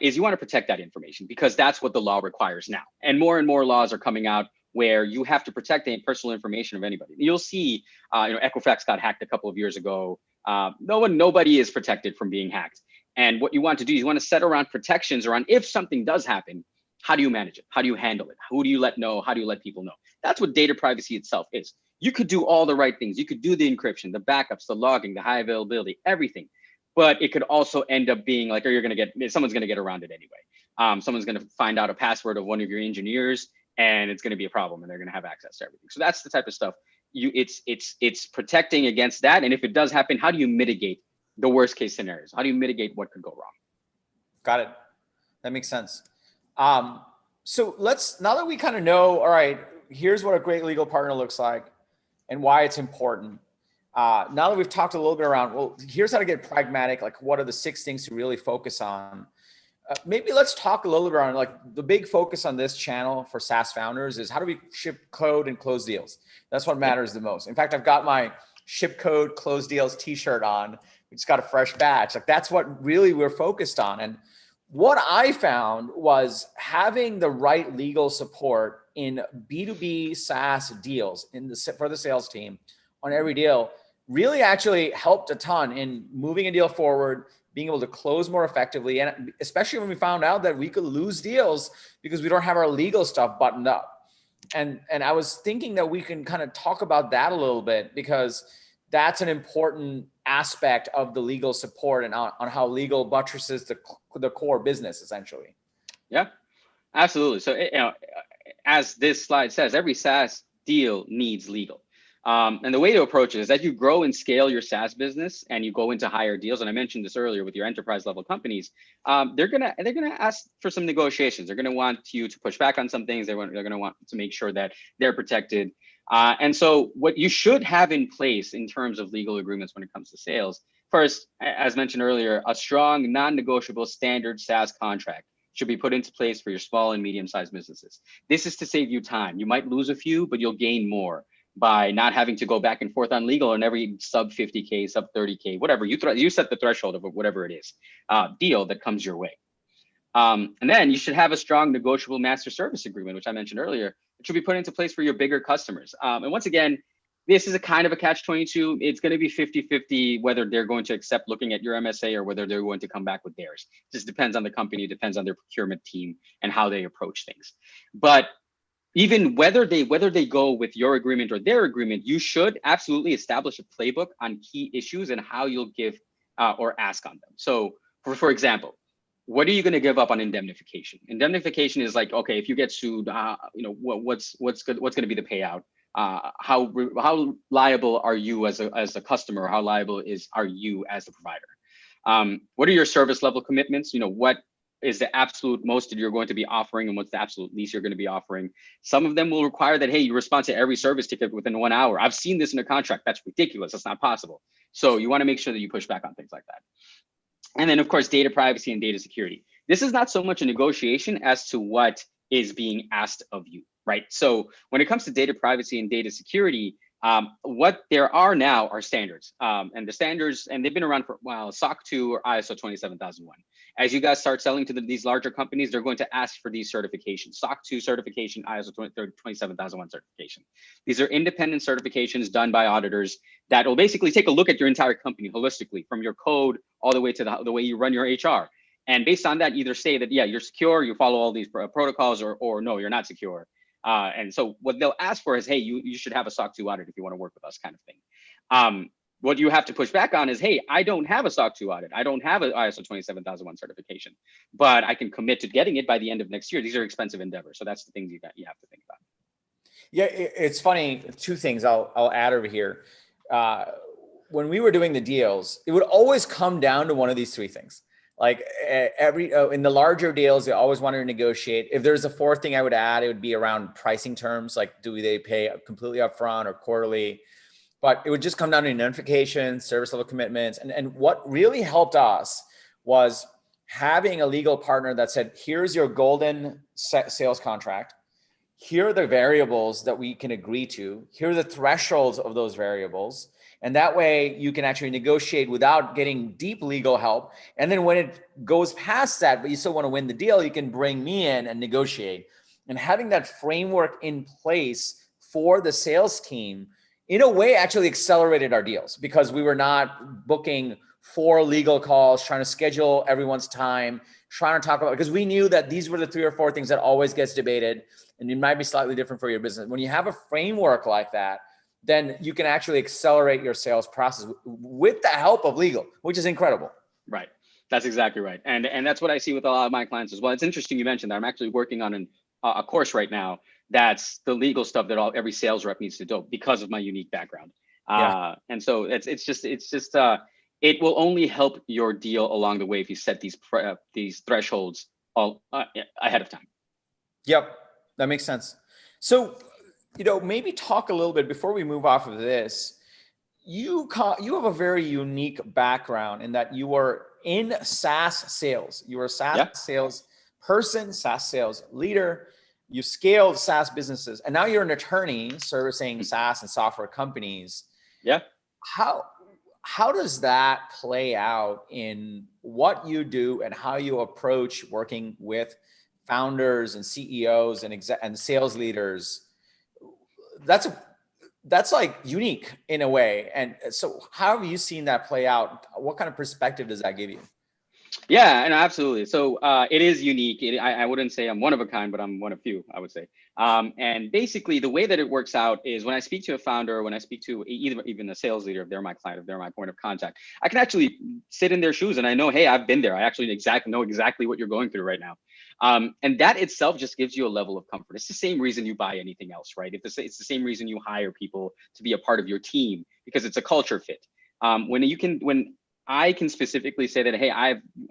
is you want to protect that information because that's what the law requires now. And more laws are coming out where you have to protect the personal information of anybody. You'll see, Equifax got hacked a couple of years ago. Nobody is protected from being hacked. And what you want to do is you want to set around protections around if something does happen, how do you manage it? How do you handle it? Who do you let know? How do you let people know? That's what data privacy itself is. You could do all the right things. You could do the encryption, the backups, the logging, the high availability, everything. But it could also end up being like, someone's going to get around it anyway. Someone's going to find out a password of one of your engineers, and it's going to be a problem, and they're going to have access to everything. So that's the type of stuff. It's protecting against that. And if it does happen, how do you mitigate the worst case scenarios? How do you mitigate what could go wrong? Got it. That makes sense. So now that we kind of know, all right, here's what a great legal partner looks like and why it's important. Now that we've talked a little bit around, well, here's how to get pragmatic. Like, what are the 6 things to really focus on? Maybe let's talk a little bit around, like, the big focus on this channel for SaaS founders is how do we ship code and close deals? That's what matters the most. In fact, I've got my ship code, close deals t-shirt on. We just got a fresh batch. Like, that's what really we're focused on. And what I found was having the right legal support in B2B SaaS deals for the sales team on every deal really actually helped a ton in moving a deal forward, being able to close more effectively. And especially when we found out that we could lose deals because we don't have our legal stuff buttoned up. And I was thinking that we can kind of talk about that a little bit, because that's an important aspect of the legal support and on how legal buttresses the core business essentially. Yeah, absolutely. So, as this slide says, every SaaS deal needs legal. And the way to approach it is as you grow and scale your SaaS business and you go into higher deals, and I mentioned this earlier with your enterprise level companies, they're gonna ask for some negotiations. They're gonna want you to push back on some things. They're gonna want to make sure that they're protected. And so what you should have in place in terms of legal agreements when it comes to sales, first, as mentioned earlier, a strong non-negotiable standard SaaS contract should be put into place for your small and medium-sized businesses. This is to save you time. You might lose a few, but you'll gain more by not having to go back and forth on legal on every sub 50K, sub 30K, whatever. You set the threshold of whatever it is, deal that comes your way. And then you should have a strong negotiable master service agreement, which I mentioned earlier. It should be put into place for your bigger customers. And once again, this is a kind of a catch-22. It's going to be 50-50 whether they're going to accept looking at your MSA or whether they're going to come back with theirs. It just depends on the company, depends on their procurement team and how they approach things. But even whether they go with your agreement or their agreement, you should absolutely establish a playbook on key issues and how you'll give or ask on them. So for example, what are you going to give up on indemnification? Indemnification is like, okay, if you get sued, what's going to be the payout? how liable are you as a customer? How liable are you as the provider? What are your service level commitments? What is the absolute most that you're going to be offering, and what's the absolute least you're going to be offering? Some of them will require that, hey, you respond to every service ticket within 1 hour. I've seen this in a contract. That's ridiculous. That's not possible. So you want to make sure that you push back on things like that. And then, of course, data privacy and data security. This is not so much a negotiation as to what is being asked of you, right? So when it comes to data privacy and data security, what there are now are standards. And the standards, and they've been around for a while, SOC 2 or ISO 27001. As you guys start selling to these larger companies, they're going to ask for these certifications: SOC 2 certification, ISO 27001 certification. These are independent certifications done by auditors that will basically take a look at your entire company holistically, from your code all the way to the way you run your HR. And based on that, either say that, yeah, you're secure, you follow all these protocols, or no, you're not secure. And so what they'll ask for is, hey, you should have a SOC 2 audit if you want to work with us, kind of thing. What you have to push back on is, hey, I don't have a SOC 2 audit. I don't have an ISO 27001 certification, but I can commit to getting it by the end of next year. These are expensive endeavors. So that's the things you have to think about. Yeah, it's funny. Two things I'll add over here. When we were doing the deals, it would always come down to one of these three things. Like in the larger deals, they always wanted to negotiate. If there's a fourth thing I would add, it would be around pricing terms. Like, do they pay completely upfront or quarterly? But it would just come down to notifications, service level commitments. And what really helped us was having a legal partner that said, here's your golden sales contract. Here are the variables that we can agree to. Here are the thresholds of those variables. And that way you can actually negotiate without getting deep legal help. And then when it goes past that, but you still want to win the deal, you can bring me in and negotiate. And having that framework in place for the sales team, in a way, actually accelerated our deals, because we were not booking 4 legal calls, trying to schedule everyone's time, trying to talk about, because we knew that these were the 3 or 4 things that always gets debated, and it might be slightly different for your business. When you have a framework like that, then you can actually accelerate your sales process with the help of legal, which is incredible. Right. That's exactly right. And that's what I see with a lot of my clients as well. It's interesting you mentioned that. I'm actually working on a course right now that's the legal stuff that every sales rep needs to do because of my unique background. Yeah. And so it's just it will only help your deal along the way if you set these thresholds all ahead of time. Yep, that makes sense. So, maybe talk a little bit before we move off of this. You have a very unique background in that you were in SaaS sales. You were a SaaS sales person, SaaS sales leader. You scaled SaaS businesses, and now you're an attorney servicing SaaS and software companies. Yeah. How does that play out in what you do and how you approach working with founders and CEOs and sales leaders? That's like unique in a way. And so how have you seen that play out? What kind of perspective does that give you? Yeah, and absolutely. So it is unique. I wouldn't say I'm one of a kind, but I'm one of few, I would say. And basically, the way that it works out is when I speak to a founder, when I speak to even a sales leader, if they're my client, if they're my point of contact, I can actually sit in their shoes and I know, hey, I've been there. I actually know exactly what you're going through right now. And that itself just gives you a level of comfort. It's the same reason you buy anything else, right? It's the same reason you hire people to be a part of your team, because it's a culture fit. When I can specifically say that, hey,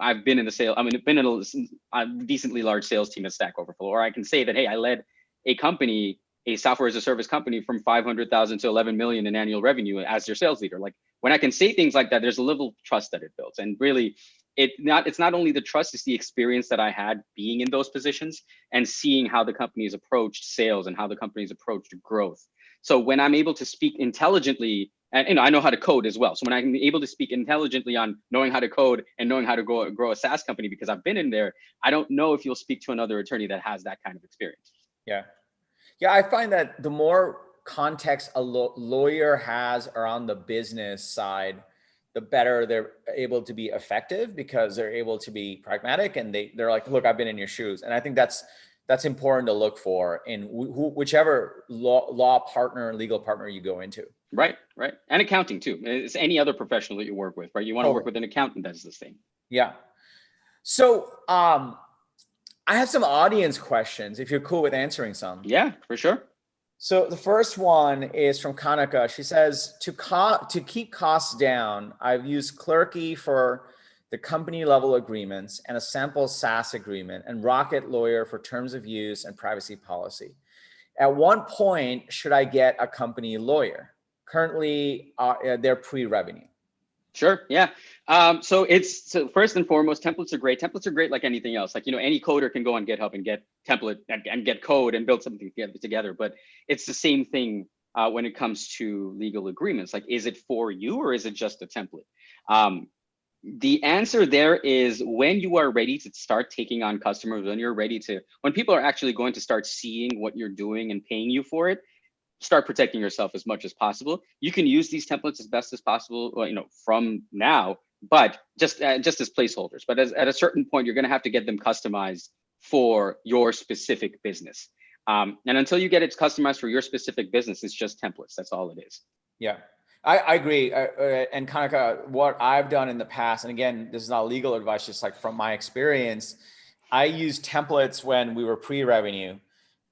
I've been in the sales, been in a decently large sales team at Stack Overflow, or I can say that, hey, I led a company, a software as a service company, from 500,000 to 11 million in annual revenue as their sales leader. Like, when I can say things like that, there's a level of trust that it builds. And really, it's not only the trust, it's the experience that I had being in those positions and seeing how the companies approached sales and how the companies approached growth. So when I'm able to speak intelligently, and I know how to code as well. So when I'm able to speak intelligently on knowing how to code and knowing how to grow a SaaS company, because I've been in there, I don't know if you'll speak to another attorney that has that kind of experience. Yeah. Yeah, I find that the more context a lawyer has around the business side, the better they're able to be effective, because they're able to be pragmatic and they're like, look, I've been in your shoes. And I think that's important to look for in whichever law partner, legal partner you go into. Right. And accounting too. It's any other professional that you work with, right? You want to work with an accountant that's the same. Yeah. So I have some audience questions, if you're cool with answering some. Yeah, for sure. So the first one is from Kanika. She says, to keep costs down, I've used Clerky for the company level agreements and a sample SaaS agreement, and Rocket Lawyer for terms of use and privacy policy. At what point should I get a company lawyer? Currently, they're pre-revenue. Sure. Yeah. So first and foremost, templates are great. Templates are great like anything else. Like, any coder can go on GitHub and get template and get code and build something together. But it's the same thing when it comes to legal agreements. Like, is it for you or is it just a template? The answer there is when you are ready to start taking on customers, when people are actually going to start seeing what you're doing and paying you for it, start protecting yourself as much as possible. You can use these templates as best as possible, from now, but just as placeholders. But at a certain point, you're going to have to get them customized for your specific business. And until you get it customized for your specific business, it's just templates. That's all it is. Yeah, I agree. And kind of what I've done in the past, and again, this is not legal advice, just like from my experience, I used templates when we were pre-revenue.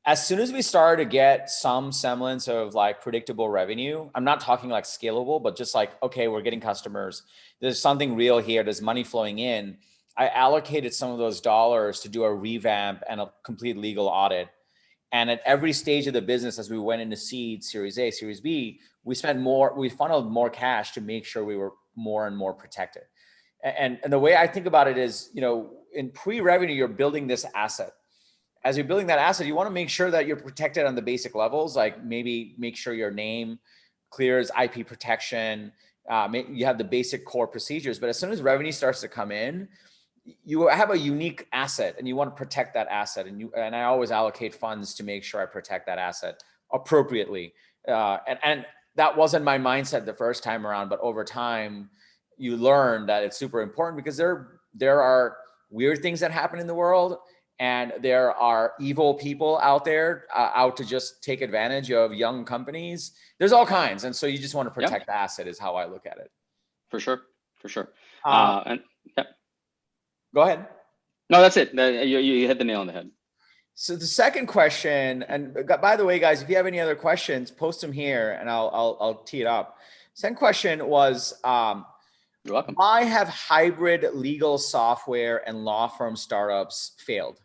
As soon as we started to get some semblance of like predictable revenue, I'm not talking like scalable, but just like, okay, we're getting customers. There's something real here. There's money flowing in. I allocated some of those dollars to do a revamp and a complete legal audit. And at every stage of the business, as we went into seed, Series A, Series B, we funneled more cash to make sure we were more and more protected. And the way I think about it is, in pre-revenue, you're building this asset. As you're building that asset, you want to make sure that you're protected on the basic levels, like maybe make sure your name clears IP protection. You have the basic core procedures, but as soon as revenue starts to come in, you have a unique asset and you want to protect that asset. And I always allocate funds to make sure I protect that asset appropriately. And that wasn't my mindset the first time around, but over time you learn that it's super important because there are weird things that happen in the world. And there are evil people out there out to just take advantage of young companies. There's all kinds. And so you just want to protect the asset is how I look at it. For sure. Go ahead. No, that's it. You hit the nail on the head. So the second question, and by the way, guys, if you have any other questions, post them here and I'll tee it up. Second question was, you're welcome. Why have hybrid legal software and law firm startups failed?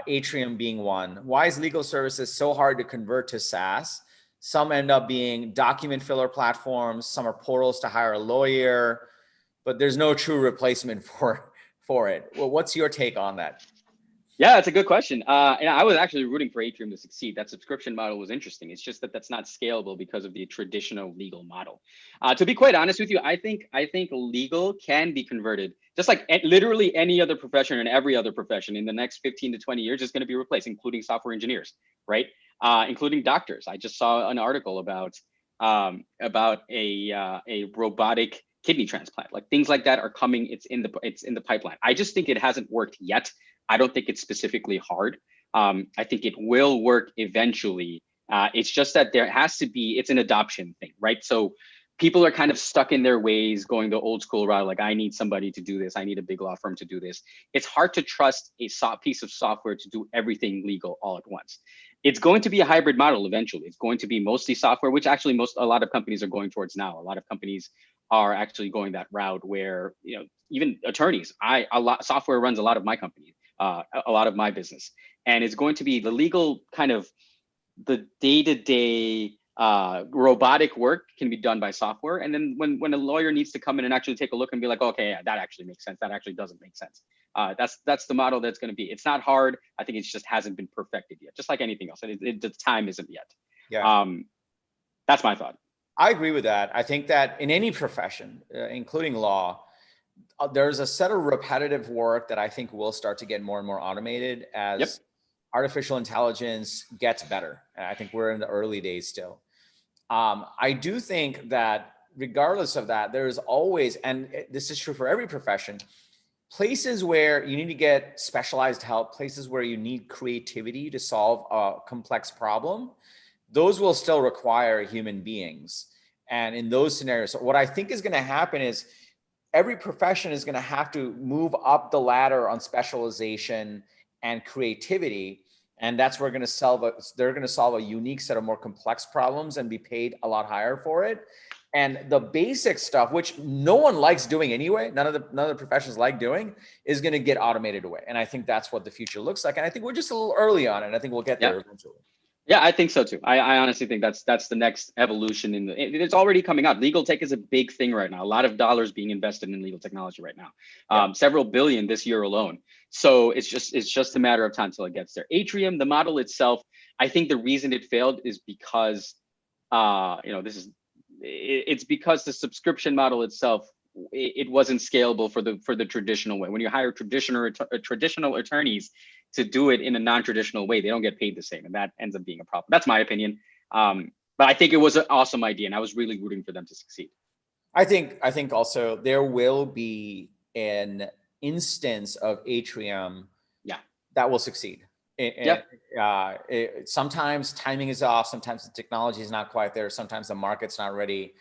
Atrium being one. Why is legal services so hard to convert to SaaS? Some end up being document filler platforms. Some are portals to hire a lawyer, but there's no true replacement for it. Well, what's your take on that? Yeah, it's a good question. And I was actually rooting for Atrium to succeed. That subscription model was interesting. It's just that that's not scalable because of the traditional legal model. To be quite honest with you, I think legal can be converted, just like literally any other profession and every other profession in the next 15 to 20 years is going to be replaced, including software engineers, right? Including doctors. I just saw an article about a robotic kidney transplant. Like things like that are coming. It's in the pipeline. I just think it hasn't worked yet. I don't think it's specifically hard. I think it will work eventually. It's just that it's an adoption thing, right? So people are kind of stuck in their ways, going the old school route. Like, I need somebody to do this. I need a big law firm to do this. It's hard to trust a piece of software to do everything legal all at once. It's going to be a hybrid model eventually. It's going to be mostly software, which actually a lot of companies are going towards now. A lot of companies are actually going that route where, even attorneys, software runs a lot of my company. A lot of my business, and it's going to be the legal kind of the day-to-day robotic work can be done by software. And then when a lawyer needs to come in and actually take a look and be like, okay, yeah, that actually makes sense. That actually doesn't make sense. That's the model that's going to be. It's not hard. I think it just hasn't been perfected yet, just like anything else. The time isn't yet. Yeah. That's my thought. I agree with that. I think that in any profession, including law, there's a set of repetitive work that I think will start to get more and more automated as artificial intelligence gets better. And I think we're in the early days still. I do think that regardless of that, there's always, and this is true for every profession, places where you need to get specialized help, places where you need creativity to solve a complex problem. Those will still require human beings. And in those scenarios, so what I think is going to happen is every profession is going to have to move up the ladder on specialization and creativity. And that's where they're going to solve a unique set of more complex problems and be paid a lot higher for it. And the basic stuff, which no one likes doing anyway, none of the professions like doing, is going to get automated away. And I think that's what the future looks like. And I think we're just a little early on it. I think we'll get there eventually. Yeah, I think so too. I honestly think that's the next evolution it's already coming out. Legal tech is a big thing right now. A lot of dollars being invested in legal technology right now. Several billion this year alone. So it's just a matter of time till it gets there. Atrium, the model itself, I think the reason it failed is because it's because the subscription model itself, it wasn't scalable for the traditional way. When you hire traditional attorneys to do it in a non-traditional way, they don't get paid the same, and that ends up being a problem. That's my opinion. But I think it was an awesome idea, and I was really rooting for them to succeed. I think also there will be an instance of Atrium that will succeed. Sometimes timing is off. Sometimes the technology is not quite there. Sometimes the market's not ready.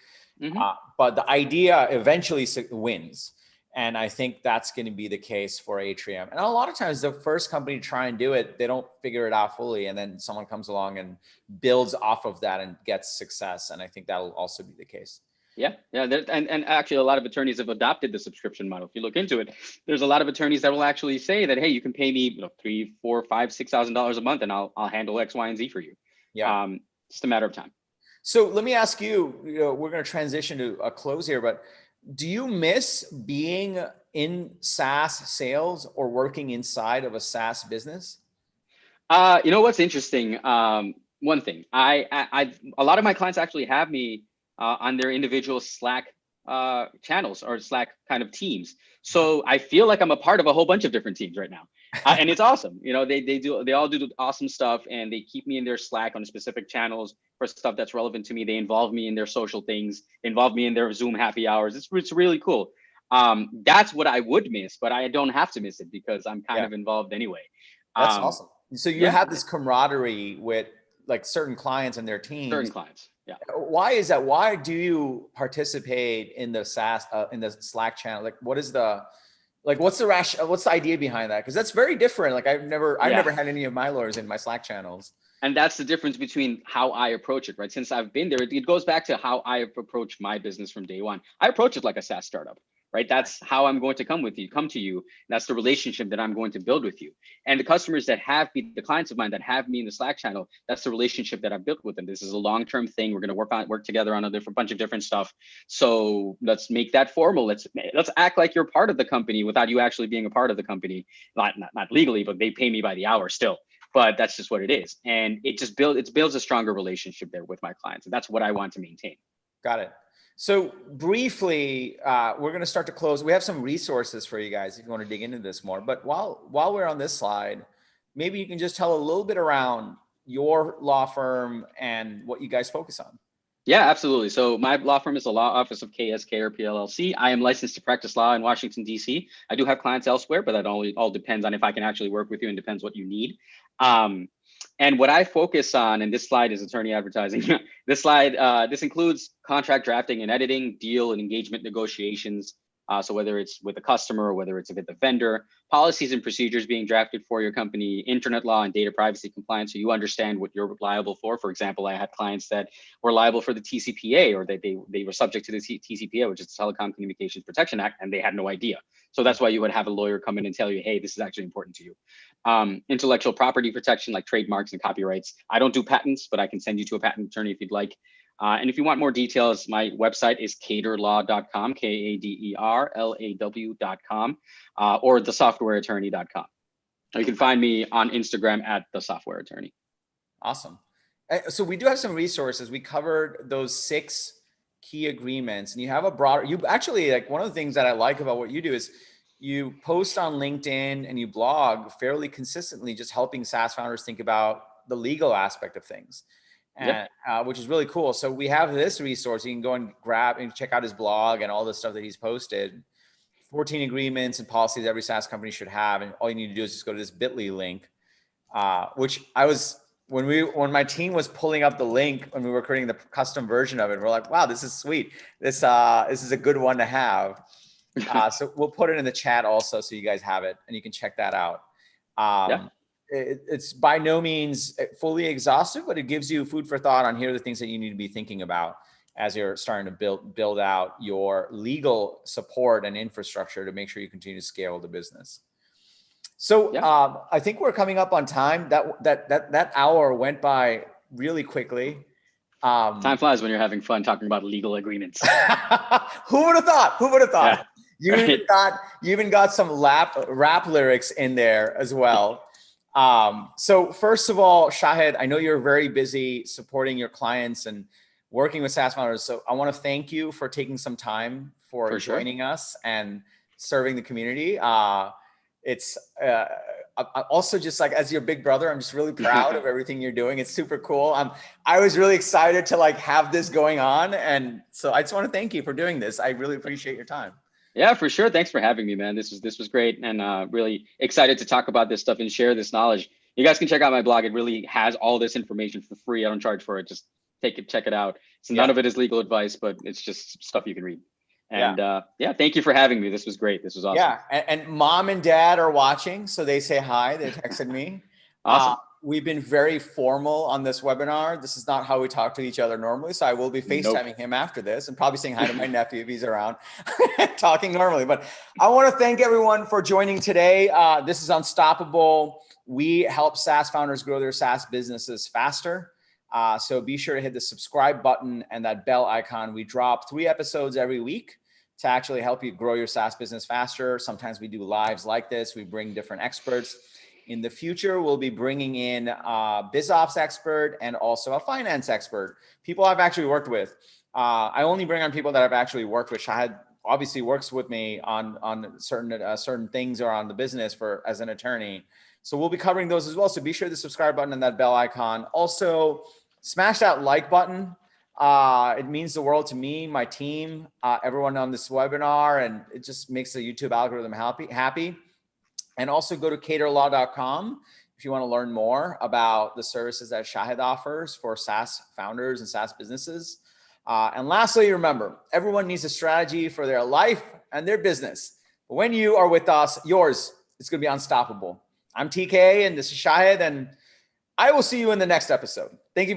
But the idea eventually wins. And I think that's going to be the case for Atrium. And a lot of times the first company to try and do it, they don't figure it out fully. And then someone comes along and builds off of that and gets success. And I think that'll also be the case. Yeah. And actually a lot of attorneys have adopted the subscription model. If you look into it, there's a lot of attorneys that will actually say that, hey, you can pay me $3,000, $4,000, $5,000, $6,000 a month, and I'll handle X, Y, and Z for you. Yeah. Just a matter of time. So let me ask you, we're going to transition to a close here, but do you miss being in SaaS sales or working inside of a SaaS business? What's interesting? One thing, a lot of my clients actually have me on their individual Slack channels or Slack kind of teams. So I feel like I'm a part of a whole bunch of different teams right now. And it's awesome. They all do awesome stuff, and they keep me in their Slack on specific channels for stuff that's relevant to me. They involve me in their social things, involve me in their Zoom happy hours. It's really cool. That's what I would miss, but I don't have to miss it because I'm kind of involved anyway. That's awesome. So you have this camaraderie with like certain clients and their teams. Certain clients. Yeah. Why is that? Why do you participate in the SaaS, in the Slack channel? Like, what's the idea behind that? Because that's very different. Like I've never had any of my lawyers in my Slack channels. And that's the difference between how I approach it, right? Since I've been there, it goes back to how I approach my business from day one. I approach it like a SaaS startup, right? That's how I'm going to come to you. That's the relationship that I'm going to build with you. And the customers that have me, the clients of mine that have me in the Slack channel, that's the relationship that I've built with them. This is a long-term thing. We're going to work together on a bunch of different stuff. So let's make that formal. Let's act like you're part of the company without you actually being a part of the company. Not legally, but they pay me by the hour still. But that's just what it is. And it builds a stronger relationship there with my clients. And that's what I want to maintain. Got it. So briefly, we're going to start to close. We have some resources for you guys if you want to dig into this more. But while we're on this slide, maybe you can just tell a little bit around your law firm and what you guys focus on. Yeah, absolutely. So my law firm is the Law Office of Shahed Kader PLLC. I am licensed to practice law in Washington, D.C. I do have clients elsewhere, but that all depends on if I can actually work with you and depends what you need. And what I focus on, and this slide is attorney advertising. This includes contract drafting and editing, deal and engagement negotiations. So whether it's with a customer or whether it's with a vendor, policies and procedures being drafted for your company, internet law and data privacy compliance, so you understand what you're liable for. For example, I had clients that were liable for the TCPA, or that they were subject to the TCPA, which is the Telecom Communications Protection Act, and they had no idea. So that's why you would have a lawyer come in and tell you, hey, this is actually important to you. Intellectual property protection, like trademarks and copyrights. I don't do patents, but I can send you to a patent attorney if you'd like. And if you want more details, my website is kaderlaw.com, KADERLAW.com, or thesoftwareattorney.com. Or you can find me on Instagram at thesoftwareattorney. Awesome. So we do have some resources. We covered those 6 key agreements, and you have you actually, like, one of the things that I like about what you do is you post on LinkedIn and you blog fairly consistently, just helping SaaS founders think about the legal aspect of things. Which is really cool. So we have this resource. You can go and grab and check out his blog and all the stuff that he's posted. 14 agreements and policies every SaaS company should have. And all you need to do is just go to this bit.ly link, which when my team was pulling up the link when we were creating the custom version of it, we're like, wow, this is sweet. This is a good one to have. So we'll put it in the chat also, so you guys have it and you can check that out. it's by no means fully exhaustive, but it gives you food for thought on here are the things that you need to be thinking about as you're starting to build out your legal support and infrastructure to make sure you continue to scale the business. So Yeah. I think we're coming up on time. That hour went by really quickly. Time flies when you're having fun talking about legal agreements. Who would have thought? Who would have thought? Yeah, right. You even got some rap lyrics in there as well. So first of all, Shahed, I know you're very busy supporting your clients and working with SaaS founders. So I want to thank you for taking some time for joining us and serving the community. It's also just like as your big brother, I'm just really proud of everything you're doing. It's super cool. I was really excited to like have this going on. And so I just want to thank you for doing this. I really appreciate your time. Yeah, for sure. Thanks for having me, man. This was great, and really excited to talk about this stuff and share this knowledge. You guys can check out my blog. It really has all this information for free. I don't charge for it. Just check it out. So none of it is legal advice, but it's just stuff you can read. And yeah, thank you for having me. This was great. This was awesome. Yeah, and mom and dad are watching, so they say hi. They texted me. Awesome. We've been very formal on this webinar. This is not how we talk to each other normally. So I will be FaceTiming him after this and probably saying hi to my nephew if he's around, talking normally. But I want to thank everyone for joining today. This is Unstoppable. We help SaaS founders grow their SaaS businesses faster. So be sure to hit the subscribe button and that bell icon. We drop 3 episodes every week to actually help you grow your SaaS business faster. Sometimes we do lives like this. We bring different experts. In the future, we'll be bringing in a BizOps expert and also a finance expert, people I've actually worked with. I only bring on people that I've actually worked with. Shahed obviously works with me on certain things around the business as an attorney. So we'll be covering those as well. So be sure to subscribe button and that bell icon. Also, smash that like button. It means the world to me, my team, everyone on this webinar, and it just makes the YouTube algorithm happy. And also go to kaderlaw.com if you want to learn more about the services that Shahed offers for SaaS founders and SaaS businesses. And lastly, remember, everyone needs a strategy for their life and their business. But when you are with us, yours is going to be unstoppable. I'm TK, and this is Shahed, and I will see you in the next episode.